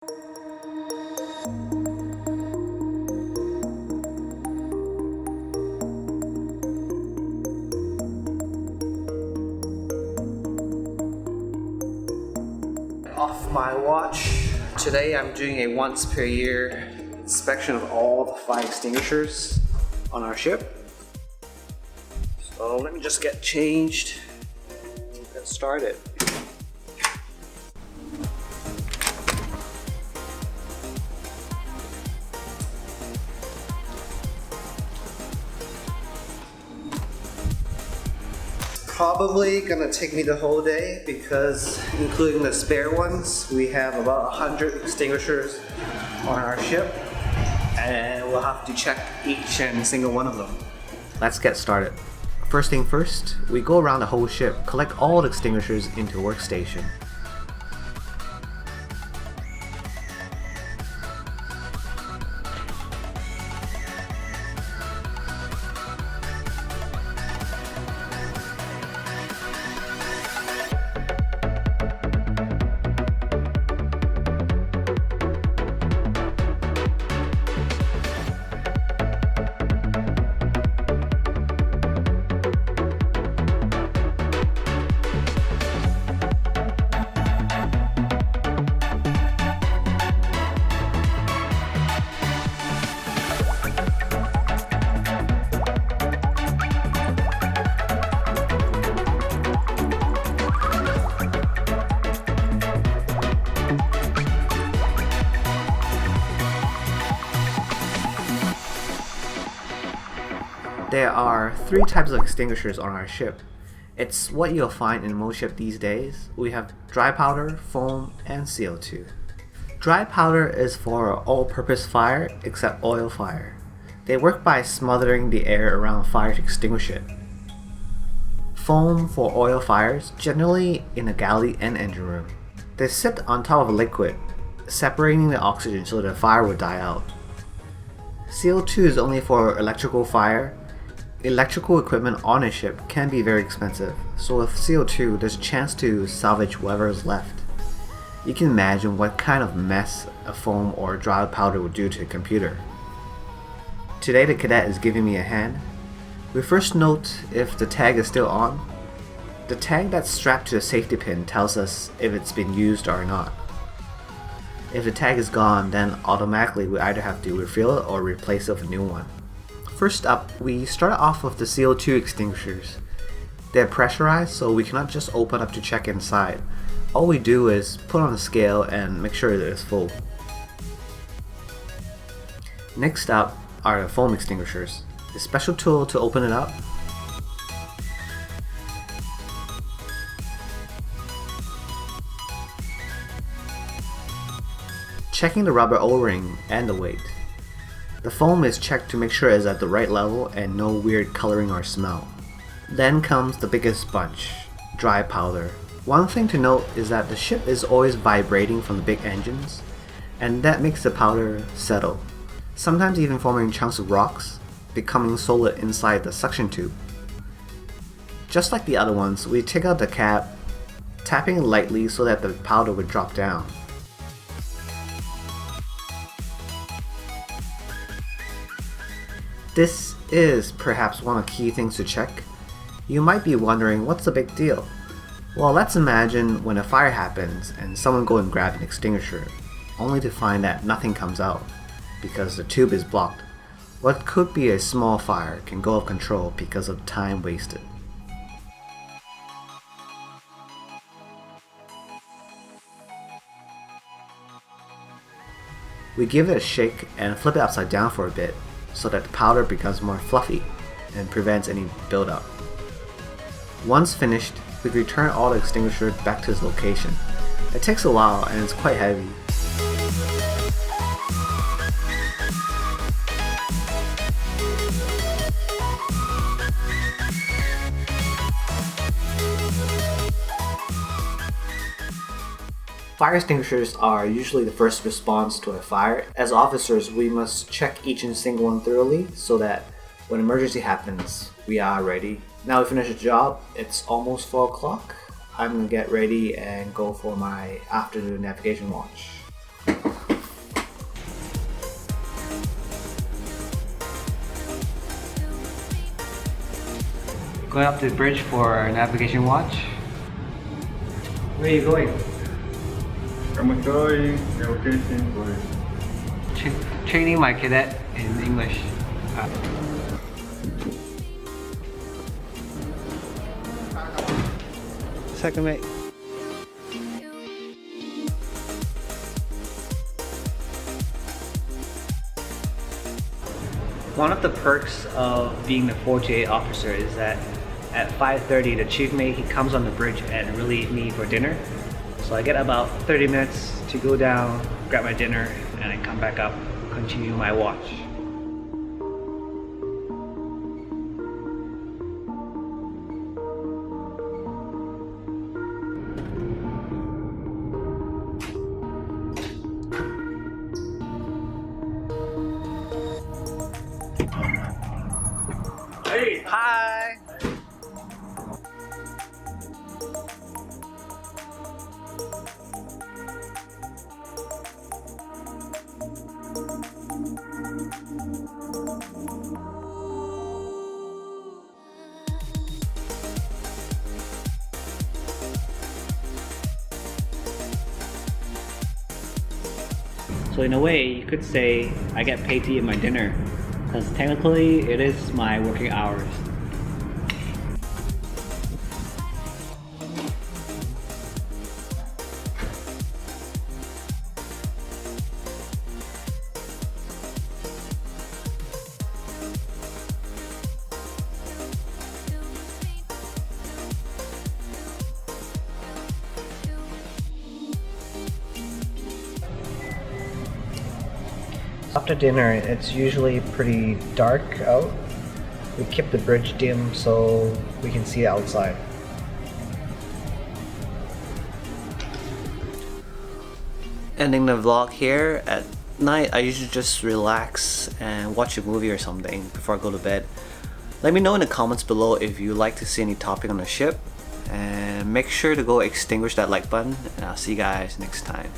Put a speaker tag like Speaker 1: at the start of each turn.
Speaker 1: Off my watch. Today I'm doing a once per year inspection of all the fire extinguishers on our ship. So let me just get changed and get started. Probably gonna take me the whole day because, including the spare ones, we have about 100 extinguishers on our ship and we'll have to check each and single one of them. Let's get started. First thing first, we go around the whole ship, collect all the extinguishers into a workstation. There are 3 types of extinguishers on our ship. It's what you'll find in most ships these days. We have dry powder, foam, and CO2. Dry powder is for all-purpose fire except oil fire. They work by smothering the air around fire to extinguish it. Foam for oil fires, generally in a galley and engine room. They sit on top of a liquid, separating the oxygen so the fire would die out. CO2 is only for electrical fire. Electrical equipment on a ship can be very expensive, so with CO2 there's a chance to salvage whatever is left. You can imagine what kind of mess a foam or dry powder would do to a computer. Today the cadet is giving me a hand. We first note if the tag is still on. The tag that's strapped to the safety pin tells us if it's been used or not. If the tag is gone, then automatically we either have to refill it or replace it with a new one. First up, we start off with the CO2 extinguishers. They're pressurized, so we cannot just open up to check inside. All we do is put on a scale and make sure that it's full. Next up are the foam extinguishers. A special tool to open it up. Checking the rubber O-ring and the weight. The foam is checked to make sure it's at the right level and no weird coloring or smell. Then comes the biggest bunch, dry powder. One thing to note is that the ship is always vibrating from the big engines, and that makes the powder settle, sometimes even forming chunks of rocks, becoming solid inside the suction tube. Just like the other ones, we take out the cap, tapping it lightly so that the powder would drop down. This is perhaps one of the key things to check. You might be wondering, what's the big deal? Well, let's imagine when a fire happens and someone go and grab an extinguisher, only to find that nothing comes out because the tube is blocked. What could be a small fire can go off control because of time wasted. We give it a shake and flip it upside down for a bit, so that the powder becomes more fluffy and prevents any buildup. Once finished, we return all the extinguisher back to its location. It takes a while and it's quite heavy. Fire extinguishers are usually the first response to a fire. As officers, we must check each and single one thoroughly so that when emergency happens, we are ready. Now we finish the job, it's almost 4 o'clock. I'm gonna get ready and go for my afternoon navigation watch. Going up the bridge for our navigation watch. Where are you going?
Speaker 2: I'm going navigation for
Speaker 1: Training my cadet in English. Second mate. One of the perks of being the 4J officer is that at 5:30 the chief mate, he comes on the bridge and relieve me for dinner. So I get about 30 minutes to go down, grab my dinner, and then come back up, continue my watch.
Speaker 2: Hey!
Speaker 1: Hi! So in a way, you could say I get paid to eat my dinner, because technically it is my working hours. After dinner, it's usually pretty dark out. We keep the bridge dim so we can see outside. Ending the vlog here. At night, I usually just relax and watch a movie or something before I go to bed. Let me know in the comments below if you'd like to see any topic on the ship. And make sure to go extinguish that like button, and I'll see you guys next time.